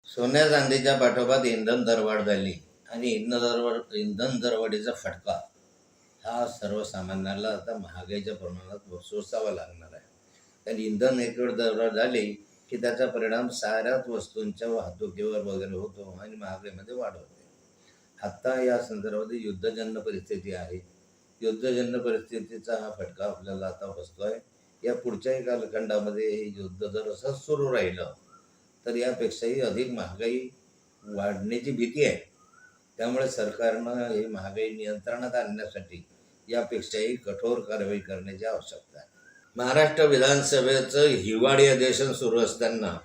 सोन्या चांदीच्या पाठोपाठ इंधन दरवाढ झाली आणि इंधन दरवाढीचा फटका हा सर्वसामान्याला आता महागाईच्या प्रमाणात सोसावा लागणार आहे. कारण इंधन एक वेळ दरवाढ झाली की त्याचा परिणाम साऱ्याच वस्तूंच्या वाहतुकीवर वगैरे होतो आणि महागाईमध्ये वाढ होते. आत्ता या संदर्भात युद्धजन्य परिस्थिती आहे. युद्धजन्य परिस्थितीचा हा फटका आपल्याला आता बसतो आहे. या पुढच्याही कालखंडामध्ये हे युद्ध जर असंच सुरू राहिलं तर यापेक्षाही अधिक महागाई वाढण्याची भीती आहे. त्यामुळे सरकारनं ही महागाई नियंत्रणात आणण्यासाठी यापेक्षाही कठोर कारवाई करण्याची आवश्यकता आहे. महाराष्ट्र विधानसभेचं हिवाळी अधिवेशन सुरू असताना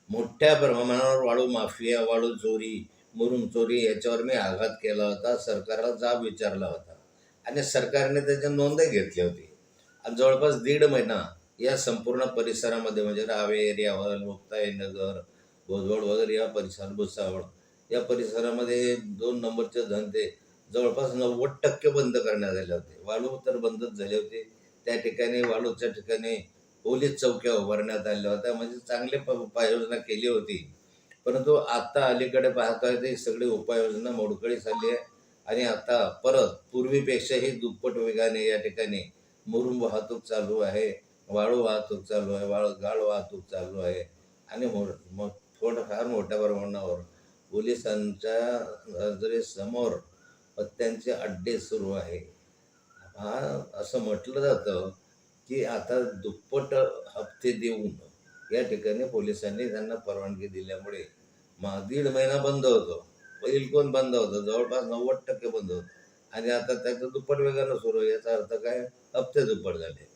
मोठ्या प्रमाणावर वाळू माफिया, वाळू चोरी, मुरुम चोरी याच्यावर मी आघात केला होता. सरकारला जाब विचारला होता आणि सरकारने त्याच्या नोंदही घेतली होती. आणि जवळपास 1.5 महिना या संपूर्ण परिसरामध्ये म्हणजे रावे एरियावर, मुक्ताई नगर, भोजवड वगैरे या परिसर, भुसावळ या परिसरामध्ये 2 नंबरचे धंदे जवळपास 90% बंद करण्यात आले होते. वाळू तर बंदच झाले होते. त्या ठिकाणी वाळूच्या ठिकाणी पोलीस चौक्या उभारण्यात आल्या होत्या. म्हणजे चांगली उपाययोजना केली होती. परंतु आता अलीकडे पाहतोय ते सगळी उपाययोजना मोडकळीस आली आहे आणि आता परत पूर्वीपेक्षाही दुप्पट वेगाने या ठिकाणी मुरुम वाहतूक चालू आहे, वाळू वाहतूक चालू आहे, गाळ वाहतूक चालू आहे आणि थोडंफार मोठ्या प्रमाणावर पोलिसांच्या नजरेसमोर हत्यांचे अड्डे सुरू आहे. हा असं म्हटलं जातं की आता दुप्पट हप्ते देऊन या ठिकाणी पोलिसांनी त्यांना परवानगी दिल्यामुळे 1.5 महिना बंद होतं. कोण बंद होतं, जवळपास 90% बंद होतं आणि आता त्याचं दुप्पट वेगानं सुरू आहे. याचा अर्थ काय, हप्ते दुप्पट झाले.